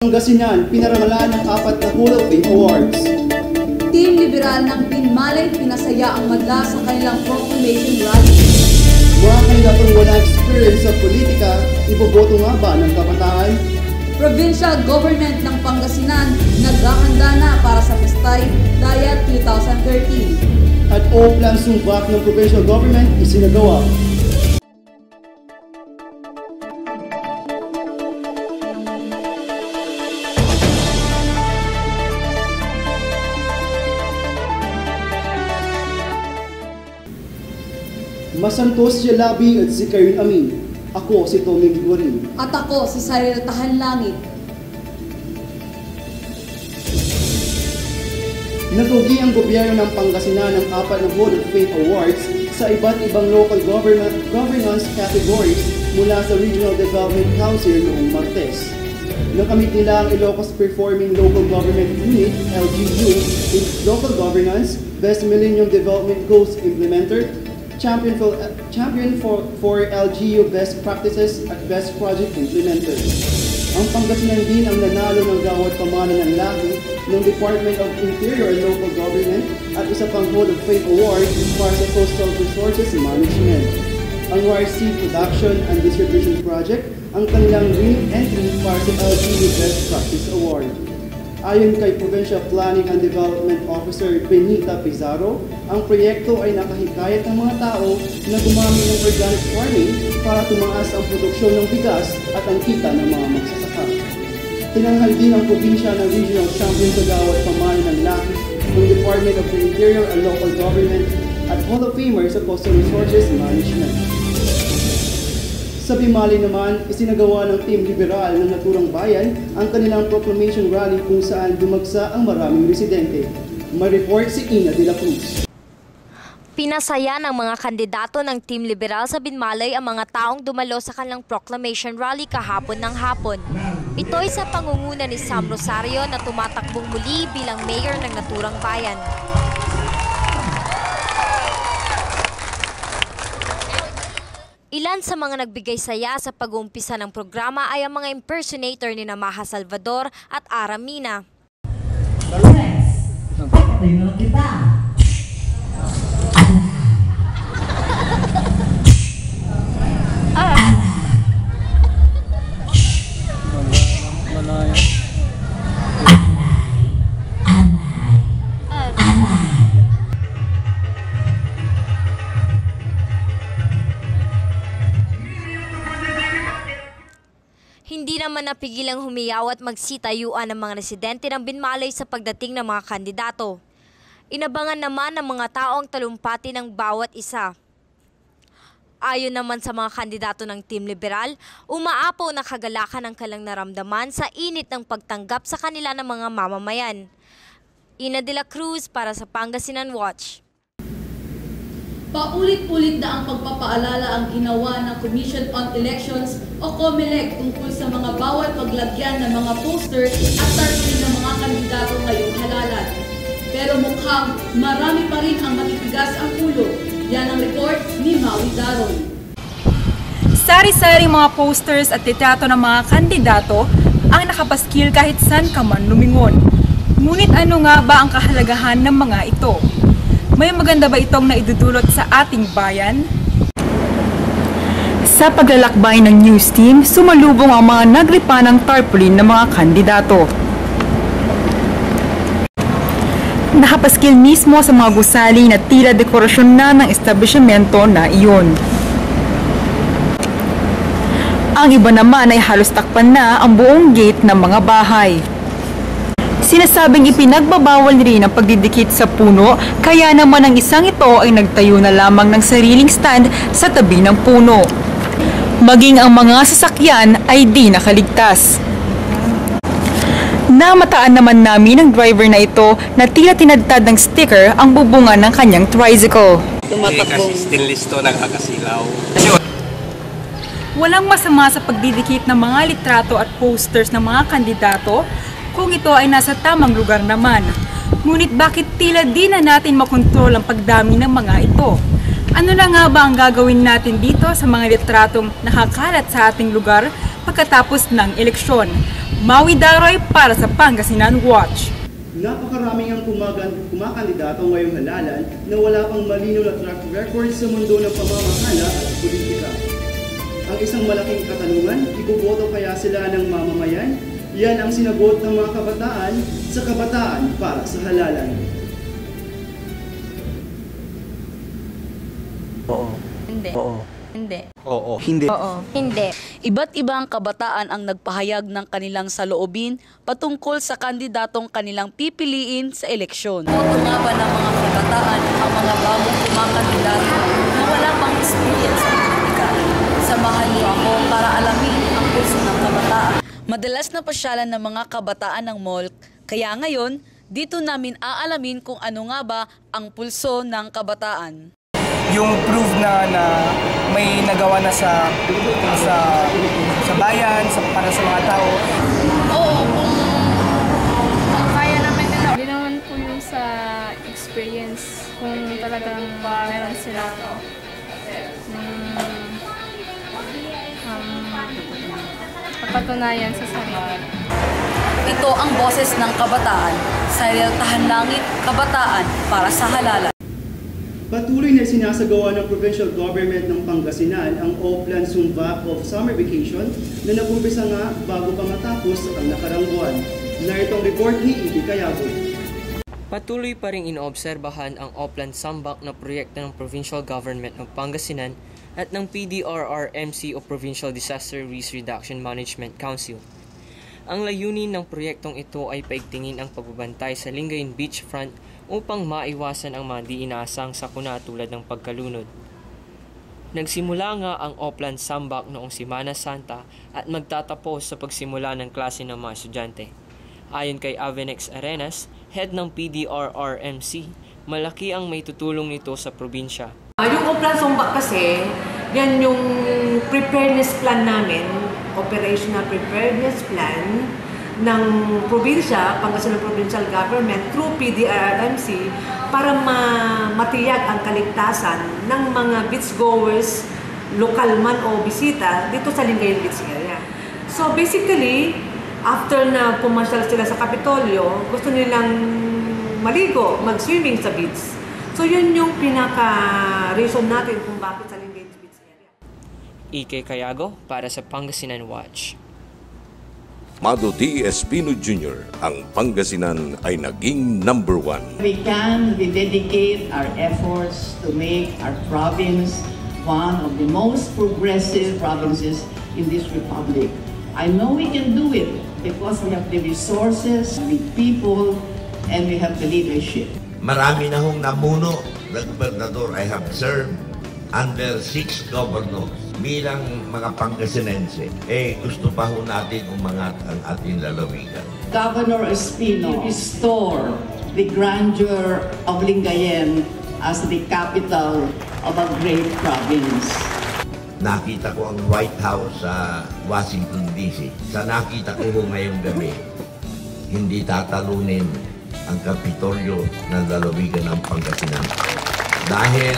Pangasinan, pinaramalan ng 4 na Hall of Fame Awards. Team Liberal ng Binmalay pinasaya ang madla sa kanilang proclamation rally. Mga kandidatong walang experience sa politika, iboboto nga ba ng kabataan? Provincial Government ng Pangasinan naghahanda na para sa Pestay Dayat 2013. At all plans sumbak ng provincial government isinagawa. Masantos si Labi at si Karin Amin. Ako si Tommy Gigorin. At ako si Cyril Tahanlangit. Natugi ang gobyerno ng Pangasinan ng 4 na Hall of Fame Awards sa iba't ibang local governance categories mula sa Regional Development Council noong Martes. Nakamit nila ang Ilocos Performing Local Government Unit, LGU, in Local Governance, Best Millennium Development Goals Implementer, Champion for LGU Best Practices at Best Project Implementer. Ang Pangasinan din ang nanalo ng Gawad Pamana ng Lahi ng Department of Interior and Local Government at isa pang Hall of Fame Award para sa Coastal Resources Management. Ang Wire Sea Production and Distribution Project ang kanilang re-entry para sa LGU Best Practice Award. Ayon kay Provincial Planning and Development Officer Benita Pizarro, ang proyekto ay nakahikayat ng mga tao na gumamit ng organic farming para tumaas ang produksyon ng bigas at ang kita ng mga magsasaka. Tinanghal din ang probinsya ng Regional Champion sa Gawad Pamana ng Lahi ng Department of the Interior and Local Government at Hall of Famer sa Coastal Resources Management. Sa Binmalay naman, isinagawa ng Team Liberal ng Naturang Bayan ang kanilang proclamation rally kung saan dumagsa ang maraming residente. May report si Ina de la Cruz. Pinasaya ng mga kandidato ng Team Liberal sa Binmalay ang mga taong dumalo sa kanilang proclamation rally kahapon ng hapon. Ito'y sa pangunguna ni Sam Rosario na tumatakbong muli bilang mayor ng Naturang Bayan. Ilan sa mga nagbigay saya sa pag-uumpisa ng programa ay ang mga impersonator ni Maha Salvador at Aramina. Hindi naman napigilang humiyaw at magsitayuan ng mga residente ng Binmalay sa pagdating ng mga kandidato. Inabangan naman ng mga tao ang talumpati ng bawat isa. Ayon naman sa mga kandidato ng Team Liberal, umaapaw na kagalakan ang kalang naramdaman sa init ng pagtanggap sa kanila ng mga mamamayan. Ina de la Cruz para sa Pangasinan Watch. Paulit-ulit na ang pagpapaalala ang ginawa ng Commission on Elections o COMELEC tungkol sa mga bawal paglagyan ng mga poster at tarpaulin ng mga kandidato ngayong halalan. Pero mukhang marami pa rin ang matitigas ang ulo. Yan ang report ni Maui Daroy. Sari-saring mga posters at litrato ng mga kandidato ang nakapaskil kahit saan ka man lumingon. Ngunit ano nga ba ang kahalagahan ng mga ito? May maganda ba itong naidudulot sa ating bayan? Sa paglalakbay ng news team, sumalubong ang mga naglipa ng tarpaulin ng mga kandidato. Nakapaskil mismo sa mga gusali na tila dekorasyon na ng establishmento na iyon. Ang iba naman ay halos takpan na ang buong gate ng mga bahay. Sinasabing ipinagbabawal rin ang pagdidikit sa puno, kaya naman ang isang ito ay nagtayo na lamang ng sariling stand sa tabi ng puno. Maging ang mga sasakyan ay di nakaligtas. Namataan naman namin ang driver na ito na tila tinadtad ng sticker ang bubungan ng kanyang tricycle. Kasi stainless to, nakakasilaw. Walang masama sa pagdidikit ng mga litrato at posters ng mga kandidato kung ito ay nasa tamang lugar naman. Ngunit bakit tila di na natin makontrol ang pagdami ng mga ito? Ano na nga ba ang gagawin natin dito sa mga litratong nakakalat sa ating lugar pagkatapos ng eleksyon. Maui Daroy para sa Pangasinan Watch. Napakaraming ang kumakandidato ngayong halalan na wala pang malinaw na track record sa mundo ng pamamahala at politika. Ang isang malaking katanungan, iboboto kaya sila ng mamamayan? Yan ang sinagot ng mga kabataan sa Kabataan para sa Halalan. Oo. Hindi. Oo. Hindi. Oo. Hindi. Oo. Hindi. Iba't ibang kabataan ang nagpahayag ng kanilang saloobin patungkol sa kandidatong kanilang pipiliin sa eleksyon. Boto nga ba ng mga kabataan ang mga bagong kumakandidato na wala pang experience sa politika? Samahan niyo ako para alamin ang pulso ng kabataan. Madalas na pasyalan ng mga kabataan ng mall, kaya ngayon, dito namin aalamin kung ano nga ba ang pulso ng kabataan. Yung proof na may nagawa na sa bayan, para sa mga tao. Oo, kung kaya naman nila. Hindi naman po yung sa experience kung talagang meron sila papatunayan sa sarili. Ito ang boses ng kabataan sa Tahan Langit Kabataan para sa Halalan. Patuloy na sinasagawa ng provincial government ng Pangasinan ang Oplan Sumba of Summer Vacation na nag-umpisa nga bago pa matapos ang nakarang buwan. Narito ang report ni Ibi Cayago. Patuloy pa ring inoobserbahan ang Oplan Sambak na proyekto ng Provincial Government ng Pangasinan at ng PDRRMC o Provincial Disaster Risk Reduction Management Council. Ang layunin ng proyektong ito ay paigtingin ang pagbabantay sa Lingayen Beachfront upang maiwasan ang mga di inaasang sakuna tulad ng pagkalunod. Nagsimula nga ang Oplan Sambak noong Semana Santa at magtatapos sa pagsimula ng klase ng mga estudyante. Ayon kay Avenex Arenas, head ng PDRRMC, malaki ang may tutulong nito sa probinsya. Yung Oplan Sambak kasi, yan yung preparedness plan namin, operational preparedness plan ng probinsya, Pangasinan Provincial Government through PDRRMC para matiyag ang kaligtasan ng mga beachgoers, lokal man o bisita dito sa Lingayen Beach area. So basically, after na pumasyal sila sa Kapitolyo, gusto nilang maligo, mag-swimming sa beach. So yun yung pinaka-reason natin kung bakit sa Lingayen Beach area. Ike Cayago para sa Pangasinan Watch. Mado D. Espino Jr., ang Pangasinan ay naging number 1. We dedicate our efforts to make our province one of the most progressive provinces in this republic. I know we can do it because we have the resources, the people, and we have the leadership. Marami na hong namuno na gobernador. I have served under 6 governors. Bilang mga Pangasinense, gusto pa ho natin umangat ang ating lalawigan. Governor Espino restore the grandeur of Lingayen as the capital of a great province. Nakita ko ang White House sa Washington, D.C. Sa nakita ko ho ngayong gabi, hindi tatalunin ang Kapitolyo ng lalawigan ng Pangasinan. Dahil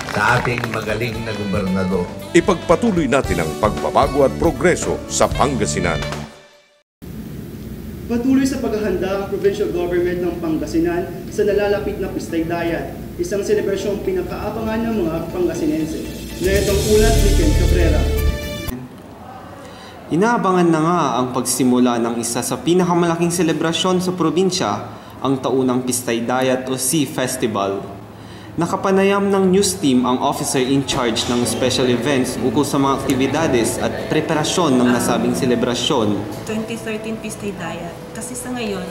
sa ating magaling na gobernador. Ipagpatuloy natin ang pagbabago at progreso sa Pangasinan. Patuloy sa paghahanda ang provincial government ng Pangasinan sa nalalapit na Pistay Dayat, isang selebrasyong pinakaabangan ng mga Pangasinense. Narito ang ulat ni Ken Cabrera. Inaabangan na nga ang pagsimula ng isa sa pinakamalaking selebrasyon sa probinsya, ang taunang Pistay Dayat o Sea Festival. Nakapanayam ng news team ang officer in charge ng special events ukol sa mga aktibidades at preparasyon ng nasabing selebrasyon. 2013 Pistay Dayat. Kasi sa ngayon,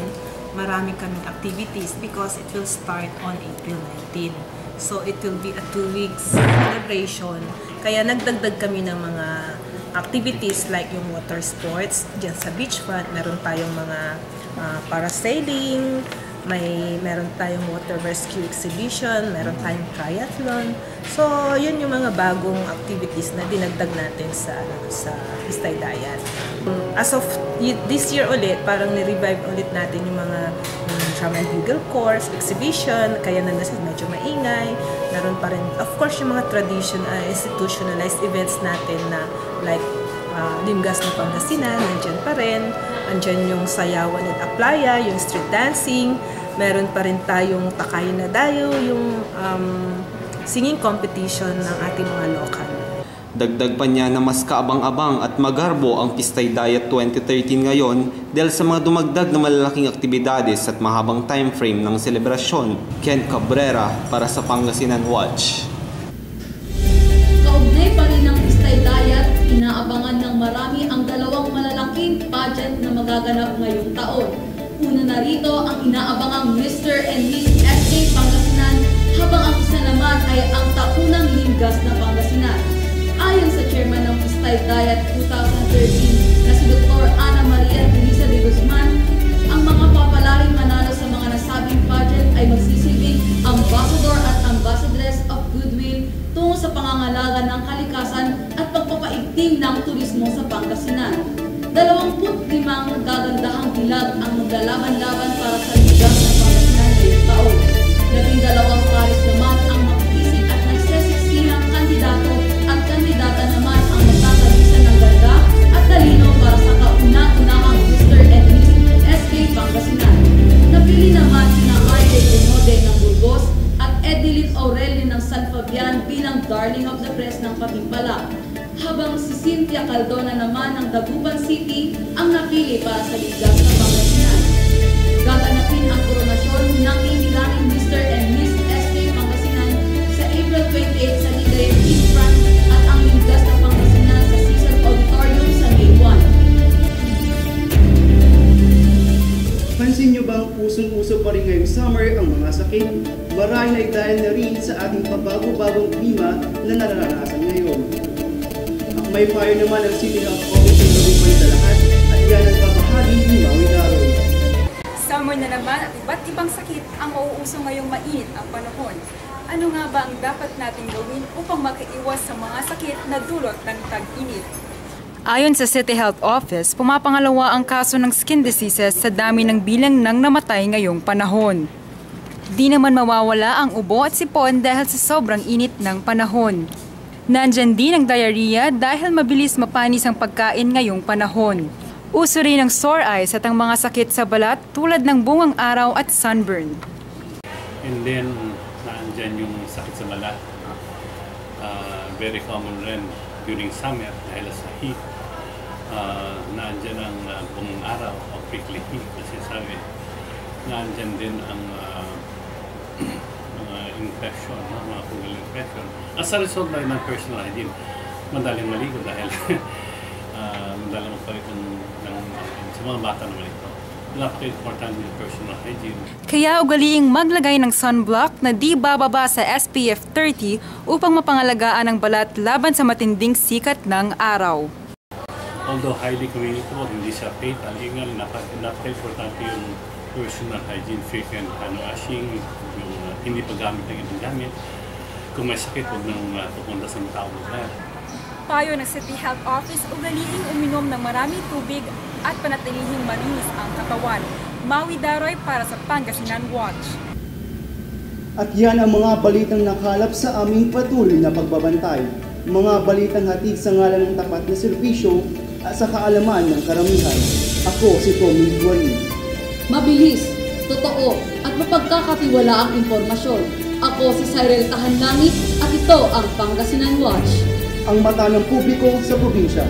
marami kaming activities because it will start on April 19. So it will be a 2 weeks celebration. Kaya nagdagdag kami ng mga activities like yung water sports. Diyan sa beachfront, meron tayong mga parasailing, meron tayong water rescue exhibition, meron tayong triathlon. So, yun yung mga bagong activities na dinagdag natin sa Pistay Dayat. As of this year ulit, parang ni-revive ulit natin yung mga drum and bugle course, exhibition, kaya medyo maingay. Meron pa rin, of course, yung mga institutionalized events natin na like Limgas ng Pangasinan, nandyan pa rin. Andyan yung sayawan at aplaya, yung street dancing. Meron pa rin tayong takay na dayo, yung singing competition ng ating mga lokal. Dagdag pa niya na mas kaabang-abang at magarbo ang Pistay Diet 2013 ngayon dahil sa mga dumagdag na malalaking aktibidades at mahabang time frame ng selebrasyon. Ken Cabrera para sa Pangasinan Watch. Kaugnay pa rin ng Pistay Diet, inaabangan ng marami ang dalawang malalaking pageant na magaganap ngayong taon. Una na rito ang inaabangang Mr. and Miss SK Pangasinan, habang ang isa naman ay ang taunang Limgas na Pangasinan. Ayon sa chairman ng Pistay Diet 2013 na si Dr. Ana Maria Teresa de Guzman, ang mga papalaring manalo sa mga nasabing pageant ay magsisilbing ambassador at ambassadress of goodwill tungo sa pangangalaga ng kalikasan at pagpapaigting ng turismo sa Pangasinan. 25 gagandahang dilag ang maglalaban-laban para sa Limgas ng Pangasinan ngayong taon. 12 pares naman ang makikisig at nagsesiksihang kandidato at kandidata naman ang magtatagisan ng ganda at talino para sa kauna-unahang Mr. and Miss SK Pangasinan. Napili naman sina Arde Gonode ng Burgos at Edilit Aurelio ng San Fabian bilang Darling of the Press ng Patimpala, habang si Cynthia Caldona naman ng Dagupan City ang napili para sa Limgas ng Pangasinan. Gaganapin ang koronasyon ng inilaning Mr. and Miss SK Pangasinan sa April 28 sa Ligaya East Front at ang Limgas ng Pangasinan sa Season Auditorium sa May 1. Pansin nyo bang usong-uso pa rin ngayong summer ang mga sakit? Marahil ay dahil na rin sa ating pabago-bagong klima na nararanasan ngayon. May payo naman ang City Health Office ng Dagupan sa lahat at yan ang babahagi ni Maui Daroy. Summer na naman at iba't ibang sakit ang mauuso ngayong mainit ang panahon. Ano nga ba ang dapat nating gawin upang makaiwas sa mga sakit na dulot ng tag-init? Ayon sa City Health Office, pumapangalawa ang kaso ng skin diseases sa dami ng bilang ng namatay ngayong panahon. Di naman mawawala ang ubo at sipon dahil sa sobrang init ng panahon. Nandyan din ang diarrhea dahil mabilis mapanis ang pagkain ngayong panahon. Uso rin ang sore eyes at ang mga sakit sa balat tulad ng bungang araw at sunburn. And then, nandyan yung sakit sa balat. Very common rin during summer dahil sa heat. Nandyan ang bungang araw o prickly heat kasi sabi. Nandyan din ang infection, mga fungal infection. As a result ng personal hygiene, madaling maligo dahil madaling magpalit sa mga bata naman ito. Napaka-important yung personal hygiene. Kaya ugaliing maglagay ng sunblock na di bababa sa SPF 30 upang mapangalagaan ang balat laban sa matinding sikat ng araw. Although highly communicable, hindi siya fatal, napaka-importante yung personal hygiene, frequent hand washing, yung hindi paggamit ng ibang gamit. Kung may sakit, huwag nang pupunta sa tao na. Payo ng City Health Office, ugaliing uminom ng maraming tubig at panatilihing malinis ang katawan. Maui Daroy para sa Pangasinan Watch. At yan ang mga balitang nakalap sa aming patuloy na pagbabantay. Mga balitang hatid sa ngalan ng tapat na serbisyo at sa kaalaman ng karamihan. Ako si Tommy Guali. Mabilis, totoo at mapagkakatiwalaang impormasyon. Ako si Cyril Tahanlangit at ito ang Pangasinan Watch. Ang mata ng publiko sa probinsya.